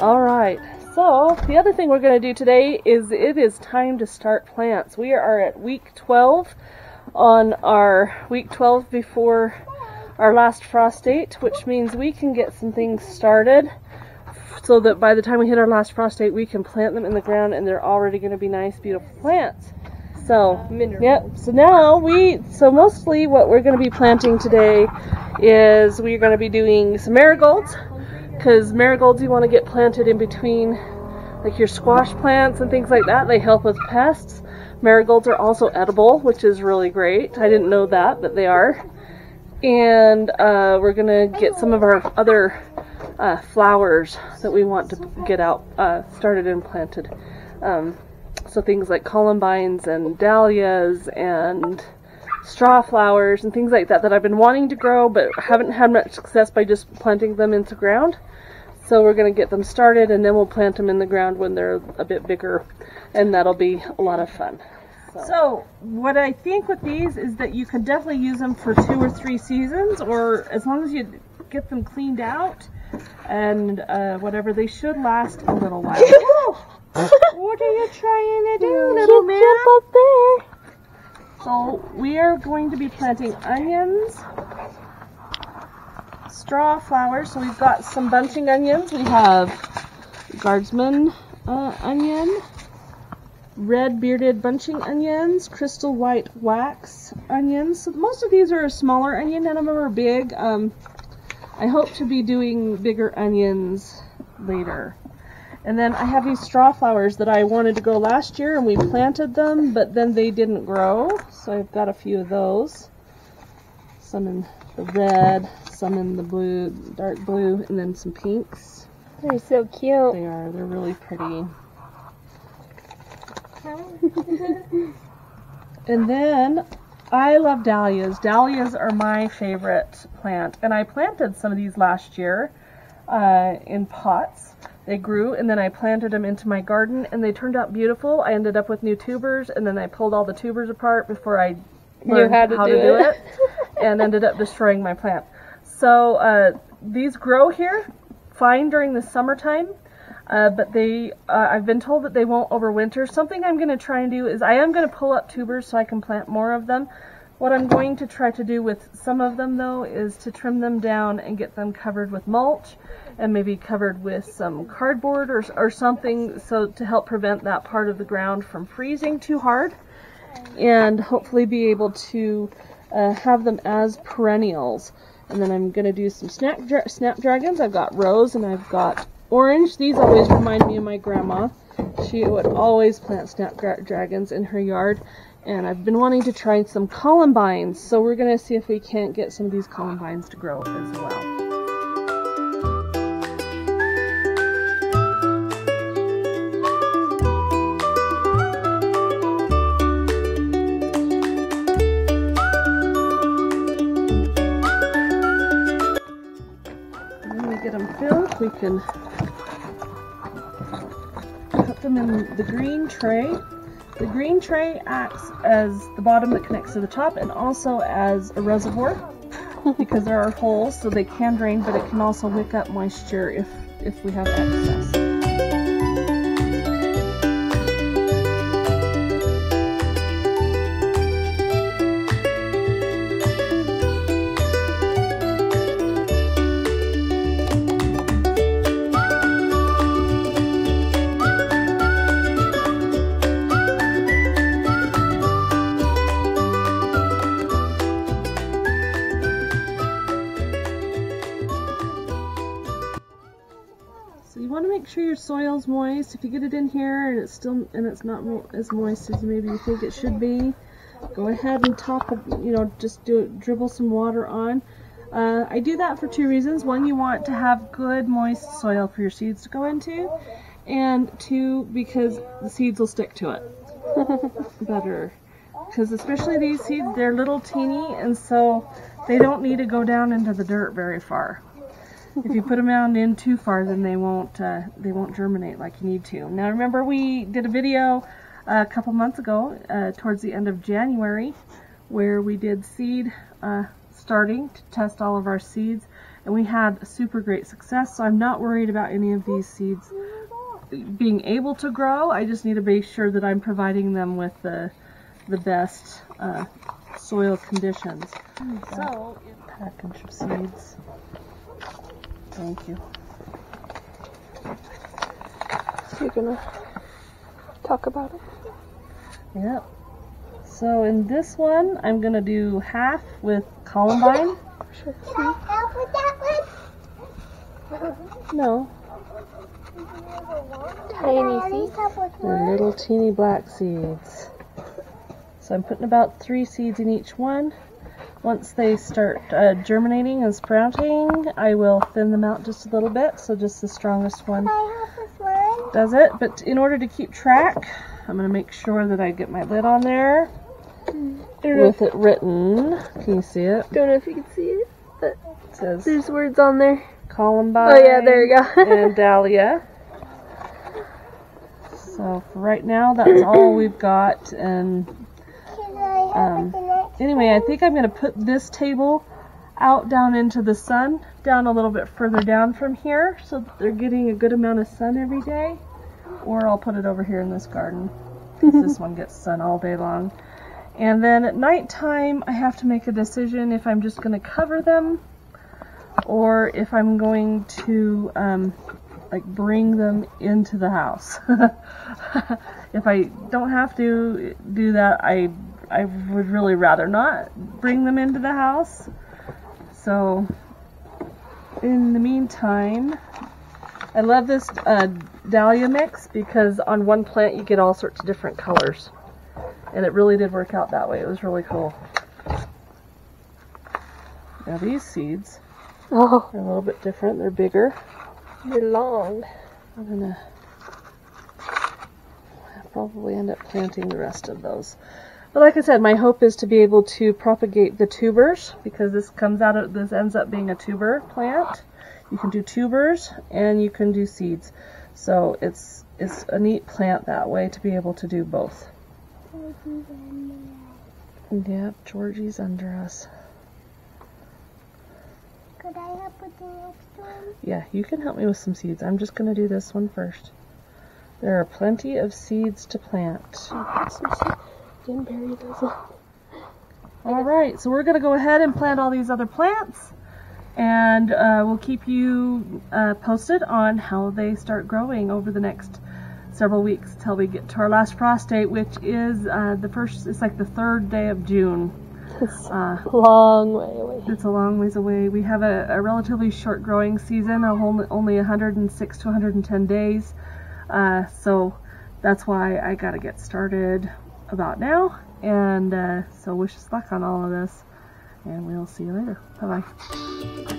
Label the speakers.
Speaker 1: Alright, so the other thing we're going to do today is it is time to start plants. We are at week 12 on our week 12 before our last frost date, which means we can get some things started so that by the time we hit our last frost date we can plant them in the ground and they're already going to be nice, beautiful plants. So, yep, so now mostly what we're going to be planting today is we're going to be doing some marigolds, because marigolds you want to get planted in between like your squash plants and things like that. They help with pests. Marigolds are also edible, which is really great. I didn't know that, but they are. And we're going to get some of our other flowers that we want to get out started and planted. So things like columbines and dahlias and straw flowers and things like that that I've been wanting to grow but haven't had much success by just planting them into ground. So we're going to get them started and then we'll plant them in the ground when they're a bit bigger, and that'll be a lot of fun. So what I think with these is that you can definitely use them for 2 or 3 seasons, or as long as you get them cleaned out and whatever, they should last a little while. What are you trying to do, little man? Jump up there. So we are going to be planting onions, straw flowers. So we've got some bunching onions. We have guardsman onion, red bearded bunching onions, crystal white wax onions. So most of these are a smaller onion, none of them are big. I hope to be doing bigger onions later. And then I have these straw flowers that I wanted to grow last year, and we planted them, but then they didn't grow. So I've got a few of those. Some in the red, some in the blue, dark blue, and then some pinks.
Speaker 2: They're so cute.
Speaker 1: They are. They're really pretty. And then I love dahlias. Dahlias are my favorite plant, and I planted some of these last year in pots. They grew, and then I planted them into my garden, and they turned out beautiful. I ended up with new tubers, and then I pulled all the tubers apart before I learned how to do it, and ended up destroying my plant. So these grow here fine during the summertime, but I've been told that they won't overwinter. Something I'm going to try and do is I am going to pull up tubers so I can plant more of them. What I'm going to try to do with some of them, though, is to trim them down and get them covered with mulch and maybe covered with some cardboard or something, so to help prevent that part of the ground from freezing too hard, and hopefully be able to have them as perennials. And then I'm going to do some snapdragons. I've got rose and I've got orange. These always remind me of my grandma. She would always plant snapdragons in her yard. And I've been wanting to try some columbines, so we're going to see if we can't get some of these columbines to grow as well. And when we get them filled, we can put them in the green tray. The green tray acts as the bottom that connects to the top and also as a reservoir because there are holes, so they can drain, but it can also wick up moisture if we have excess. So you want to make sure your soil's moist. If you get it in here and it's not as moist as maybe you think it should be, go ahead and just dribble some water on. I do that for 2 reasons. 1, you want to have good moist soil for your seeds to go into, and 2, because the seeds will stick to it better. Because especially these seeds, they're little teeny, and so they don't need to go down into the dirt very far. If you put them down in too far, then they won't germinate like you need to. Now remember, we did a video a couple months ago, towards the end of January, where we did seed starting to test all of our seeds, and we had super great success. So I'm not worried about any of these seeds being able to grow. I just need to make sure that I'm providing them with the best soil conditions. So, package of seeds. Thank you.
Speaker 2: You're gonna talk about it?
Speaker 1: Yep. So in this one, I'm gonna do half with columbine.
Speaker 2: Sure.
Speaker 1: No.
Speaker 2: Tiny seeds.
Speaker 1: They're little teeny black seeds. So I'm putting about 3 seeds in each one. Once they start germinating and sprouting, I will thin them out just a little bit, so just the strongest one does it. But in order to keep track, I'm going to make sure that I get my lid on there with it written. Can you see it?
Speaker 2: Don't know if you can see it, but
Speaker 1: It says
Speaker 2: there's words on there.
Speaker 1: Columbine.
Speaker 2: Oh yeah, there you go.
Speaker 1: And Dahlia. So for right now, that's all we've got. And anyway, I think I'm going to put this table out down into the sun, down a little bit further down from here, so that they're getting a good amount of sun every day. Or I'll put it over here in this garden, because this one gets sun all day long. And then at nighttime, I have to make a decision if I'm just going to cover them, or if I'm going to like bring them into the house. If I don't have to do that, I would really rather not bring them into the house. So in the meantime, I love this dahlia mix because on one plant you get all sorts of different colors, and it really did work out that way. It was really cool. Now these seeds are a little bit different. They're bigger.
Speaker 2: They're long.
Speaker 1: I'm gonna probably end up planting the rest of those. But like I said, my hope is to be able to propagate the tubers, because this ends up being a tuber plant. You can do tubers and you can do seeds. So it's a neat plant that way to be able to do both. Yep, Georgie's under us.
Speaker 3: Could I help with the next one?
Speaker 1: Yeah, you can help me with some seeds. I'm just going to do this one first. There are plenty of seeds to plant.
Speaker 2: Didn't bury those up.
Speaker 1: Alright, so we're going to go ahead and plant all these other plants, and we'll keep you posted on how they start growing over the next several weeks till we get to our last frost date, which is it's like the 3rd day of June.
Speaker 2: It's a long way away.
Speaker 1: It's a long ways away. We have a relatively short growing season, only 106 to 110 days. So that's why I got to get started about now. And so wish us luck on all of this. And we'll see you later. Bye-bye.